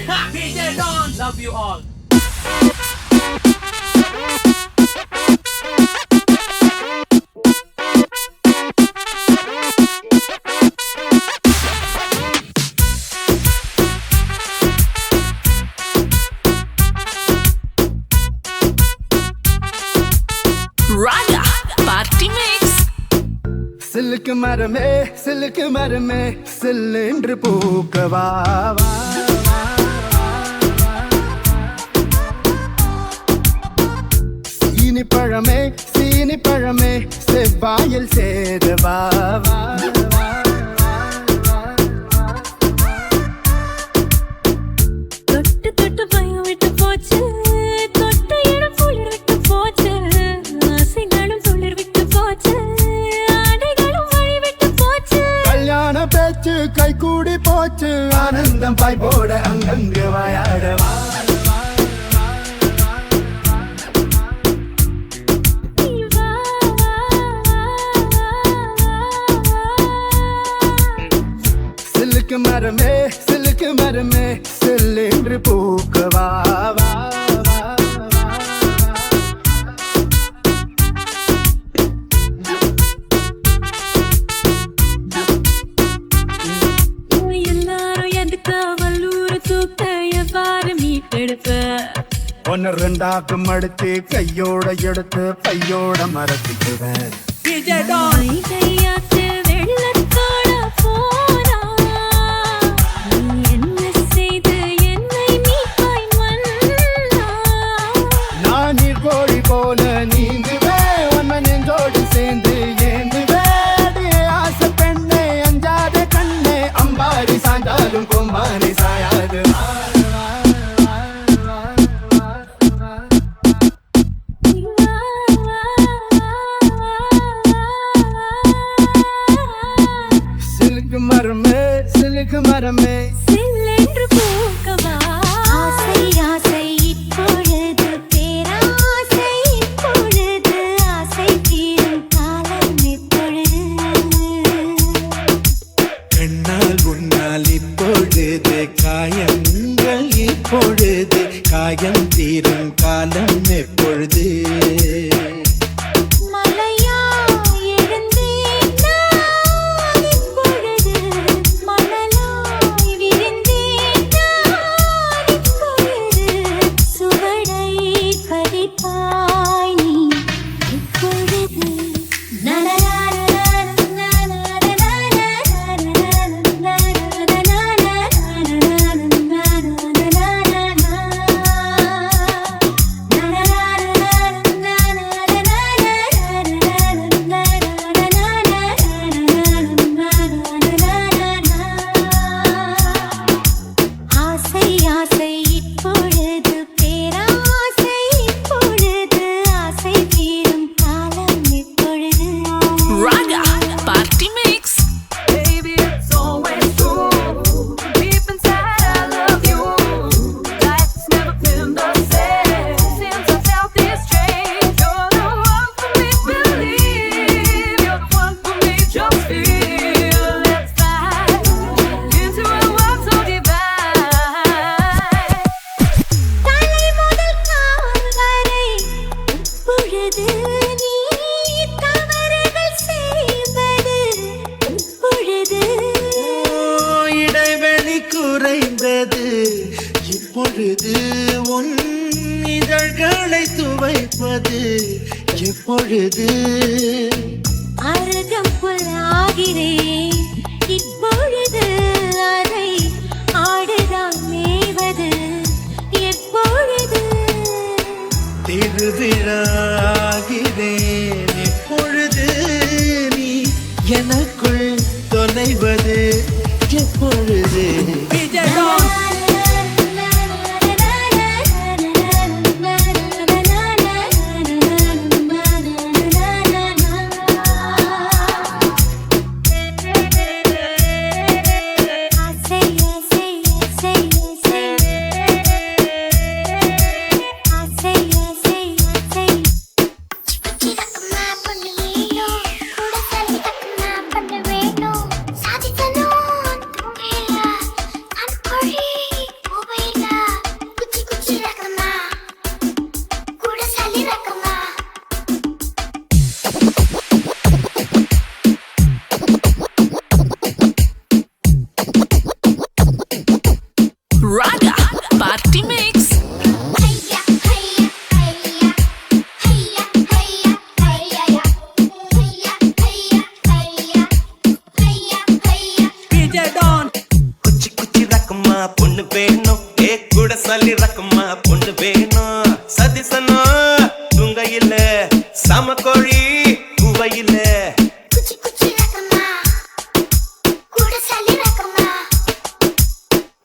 now. DJ Don, love you all. Raga Party Mix. Silk marame, silindru pookava. சீனி பழமே செவ்வாயில் சேதவா. தொட்டு தொட்டு பயம் விட்டு போச்சு, தொட்டு இடம் குளிர் விட்டு போச்சு, ஆசைகளும் துளிர் விட்டு போச்சு, ஆடைகளும் வழி விட்டு போச்சு. கல்யாண பேச்சு கை கூடி போச்சு, ஆனந்தம் பாய் போட அங்கங்கு வாயாடவா. சிலுக்கு மரமே சில்லென்று பூக்கவா. எல்லாரும் எதுக்கு வல்லூர் தூக்க எவ்வாறு மீட்டெடுப்ப? ஒன்னு ரெண்டாக்கு மடுத்து கையோட எடுத்து பையோட மறந்துக்குவேன். DJ Don. கையாத்து வெள்ளத்தோட போனா, நீ என்ன செய்து என்னை மீட்பாய் மன்னா? நான் நீர்கோழி போல நீந்துவேன், உன்னை நெஞ்சோடு சேர்ந்து ஏந்துவேன். ஆசை பெண்ணே அஞ்சாத கண்ணே, அம்பாரி சாய்ந்தாலும் கொம்பாரி சாயாது. சிலுக்கு மரமே சில்லென்று பூக்கவா. ஆசை ஆசை இப்பொழுது பேராசை, இப்பொழுது ஆசை தீரும் காலம் இப்பொழுது. கண்ணால் உன்னால் இப்பொழுது காயங்கள், இப்பொழுது காயம் தீரும் காலம் எப்பொழுது. மலையா எழுந்தேன் நான் இப்பொழுது, மணலாய் விரிந்தேன் நான் இப்பொழுது. சுவடை பதிப்பாய் நீ இப்பொழுது. ஆசை ஆசை இப்பொழுது பேராசை, இப்பொழுது ஆசை தீரும் காலம் இப்பொழுது. Raga Party Mix. Baby, it's always true. Deep inside, I love you. Life's never been the same since I felt this change. You're the one for me, believe. You're the one for me, just feel. Let's fly into a world so divine. தலை முதல் கால் வரை இப்பொழுது நீ தவறுகள் செய்வது இப்பொழுது. இடைவெளி குறைந்தது இப்பொழுது, உன் இதழ்களை துவைப்பது எப்பொழுது. அருகம் புல்லாகிறேன் இப்பொழுது, அதை ஆடுதான் மேவது எப்பொழுது. திருவிழாகிறேன் இப்பொழுது, நீ எனக்குள் தொலைவது எப்பொழுது. DJ Don. Raga Party Mix. குச்சி குச்சி ரக்கம்மா பொண்ணு வேணும் கூட சொல்லி ரக்கம்மா பொண்ணு வேணும் சதிசனா துங்கையில சமக்கோழி குவையில குச்சி குச்சி ரக்கம்மா கூட சொல்லி ரக்கம்மா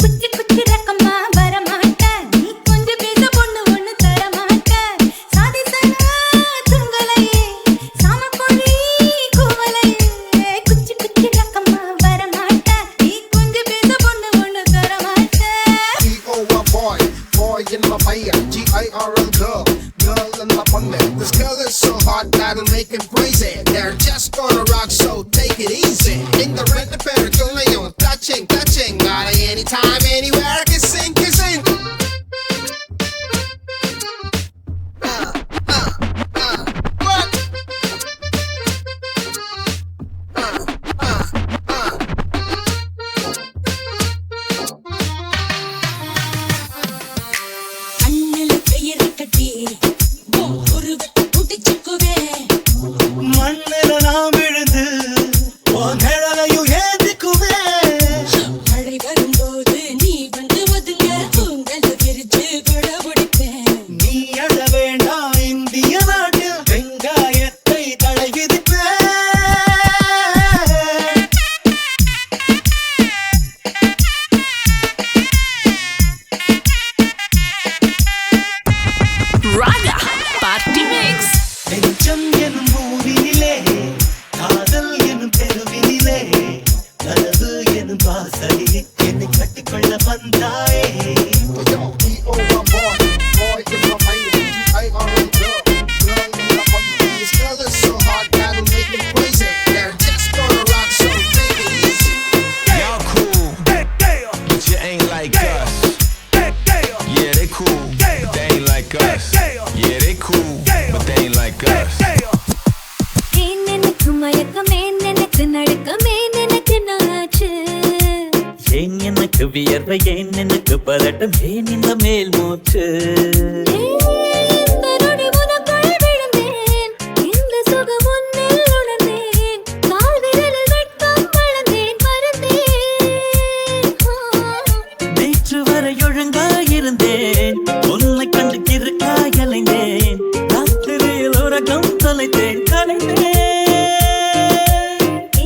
குச்சி குச்சி ரக்கம்மா வரமாட்ட நீ கொஞ்சம் பேச பொண்ணு ஒண்ணு தரமாட்ட சாதிசனா துங்கலையே சாமக்கோழி கூவலையே குச்சி குச்சி ரக்கம்மா வரமாட்ட நீ கொஞ்சம் பேச பொண்ணு ஒண்ணு தரமாட்ட G-O-A boy, boy in my fire. G-I-R-L girl, girl in my partner. This girl is so hot that'll make him crazy. They're just gonna rock, so take it easy. In the red the touching, touching. Got it anytime, anywhere, kissing, kissing. What? அண்ணல பெயர் கட்டி ஒரு வெட்டு புடிச்சுக்குவே மண்ணில நான் விழுந்து உன் நிழலையும் ஏந்திக்குவேன் மழை வரும்போது நீ வந்து ஒதுங்க தூங்கல விரிச்சு கூட பிடிப்பேன் நீ அழ வேண்டாம் இந்திய நாட்டில் வெங்காயத்தை தடை விதிப்பேன் Raga Party Mix. நெஞ்சம் எனும் ஊரினிலே காதல் எனும் தெருவினிலே கனவு எனும் வாசலில் என்னை கட்டிக்கொள்ள வந்தாயே Yo, E-O-A boy, boy in my fire. G-I-R-L girl, girl in my partner. This girl is so hot that'll make him crazy. They're just gonna rock, so take it easy. Y'all cool, but you ain't like us. Yeah, they cool, but they ain't like us. Yeah, they cool, but they ain't like us. ஏன் எனக்கு மயக்கம் ஏன் எனக்கு நடுக்கம் ஏன் எனக்கு notch ஏன் எனக்கு வியர்வை ஏன் எனக்கு பதட்டம் ஏன் இந்த மேல் மூச்சு இந்த நொடி உனக்குள் விழுந்தேன் இந்த சுகம் உன்னில் உணர்ந்தேன் கால் விரலில் வெட்கம் வளர்ந்தேன் மறந்தேன் நேற்று வரை ஒழுங்காயிருந்தேன் உன்னை கண்டு கிறுக்காய் அலைந்தேன் ராத்திரியில் உறக்கம் தொலைத்தேன் கலைந்தேன்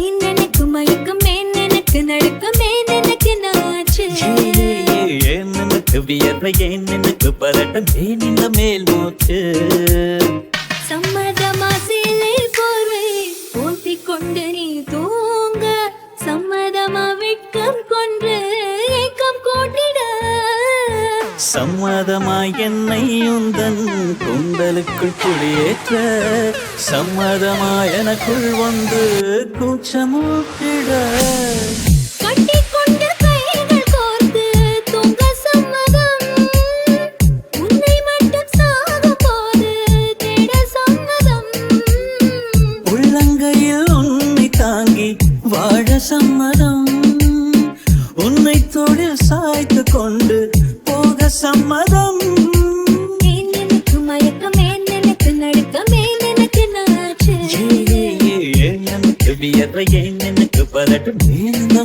ஏன் எனக்கு மயக்கம் ஏன் எனக்கு நடுக்கம் ஏன் எனக்கு நாச்சு ஏன் எனக்கு வியர்வை ஏன் எனக்கு பதட்டம் ஏன் இந்த மேல் மூச்சு சம்மதமா சேலை போர்வை போத்திக் கொண்டு நீ தூங்க சம்மதமா வெட்கம் கொண்டு ஏக்கம் கூட்டிட சம்மதமாய் என்னை உந்தன் கூந்தலுக்குள் குடியேற்ற சம்மதமாய் எனக்குள் வந்து கூச்சமூட்டிட கட்டிக்கொண்ட கைகள் கோர்த்து தூங்க சம்மதம் உன்னை மட்டும் சாகும் போது தேட சம்மதம் உள்ளங்கையில் உன்னை தாங்கி வாழ சம்மதம் உன்னை தொழில் சாய்த்து கொண்டு போக சம்மதம் ஏன் எனக்கு மயக்கம் ஏன் எனக்கு நடுக்கம் ஏன் எனக்கு நாச்சு ஏன் எனக்கு வியர்வை ஏன் எனக்கு பதட்டம் ஏன் இந்த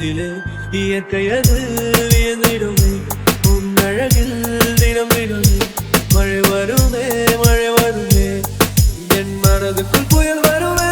போதிலே இயற்கையது வியந்திடுமே உன் அழகில் தினம் தினமே மழை வருமே மழை வருமே என் மனதுக்குள் புயல் வருமே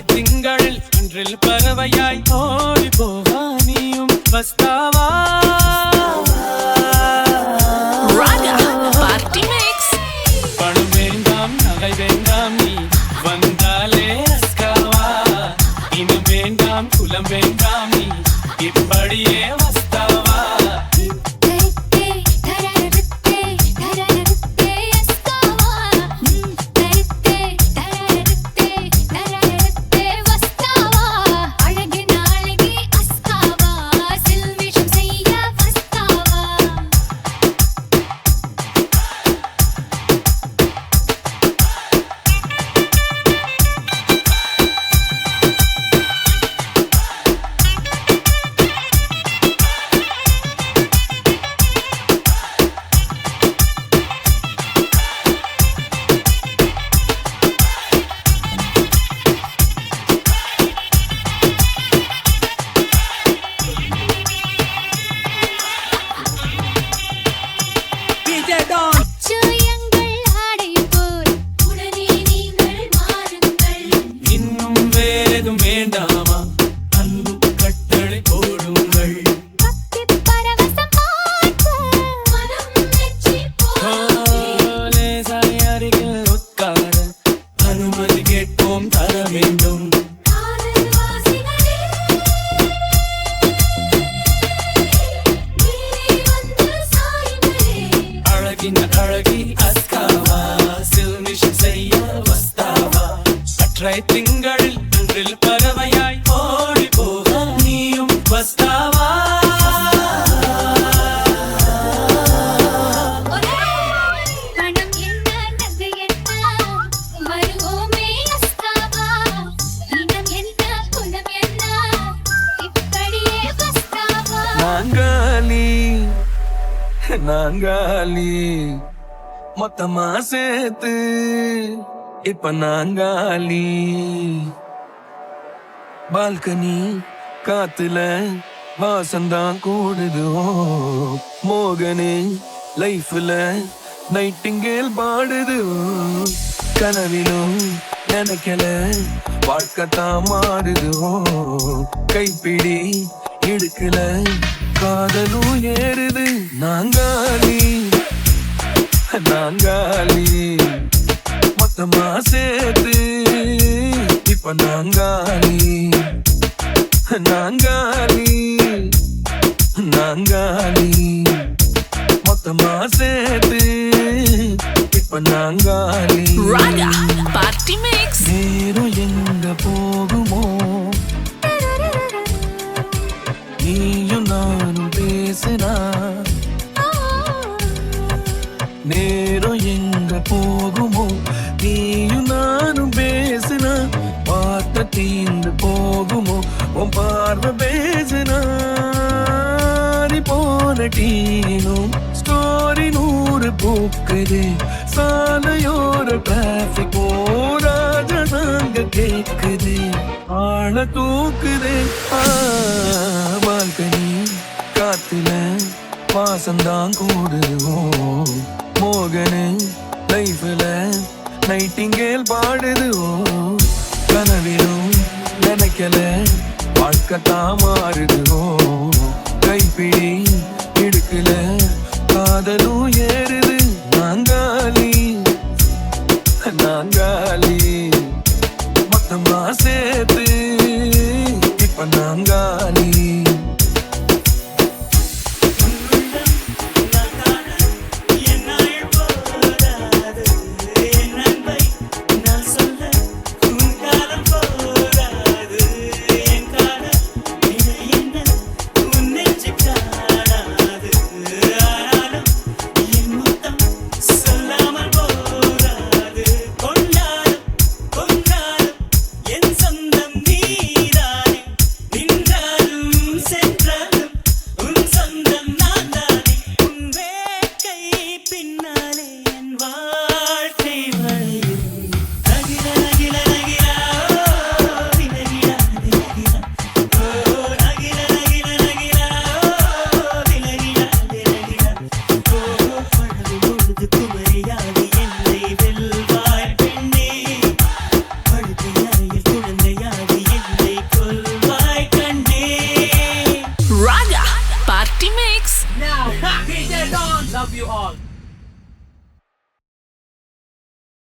திங்களில் அன்றில் பறவையாய் ஓடி போவா நீயும் வஸ்தாவா Raga Party Mix. பணம் வேண்டாம் நகை வேண்டாம் நீ வந்தாலே அஸ்காவா இனம் வேண்டாம் குலம் வேண்டாம் நீ இப்படியே வஸ்தாவா திங்களில் அன்றில் பறவையாய் ஓடி போக நீயும் வஸ்தாவா நாங்காலி நாங்காலி மொத்தமா சேர்த்து இப்ப நாங்காலி பால்கனி காத்துல வாசந்தான் கூடுது மோகனே லைஃப்ல நைட்டிங்கேல் பாடுது கனவிலும் நினைக்கல வாழ்க்கத்தான் மாறுது கைப்பிடி இடுக்கல காதலும் ஏறுது நாங்காலி நாங்காலி மொத்தமா சேர்த்து இப்ப நாங்காலி நாங்காலி நாங்காலி மொத்தமா சேர்த்து இப்ப நாங்காலி Raga Party Mix. நேரம் எங்க போகுமோ நீயும் நானும் பேசினா நேரம் எங்க போகுமோ நீயும் நானும் பேசினா வார்த்தை தீர்ந்து போகுமோ உன் பார்வை பேசினா போன டீனும் ஸ்டோரி 100 பூக்குது சாலையோர டிராபிக் ராஜனாங்க கேக்குது ஆள தூக்குது பால்கனி காத்துல வாசந்தான் கூடுதுவோ மோகனு லைஃப்ல நைட்டிங்கேல் பாடுதுவோ கனவிலும் நினைக்கல வாழ்க்கைத்தான் மாறுதுவோ கைப்பிடி இடுக்கல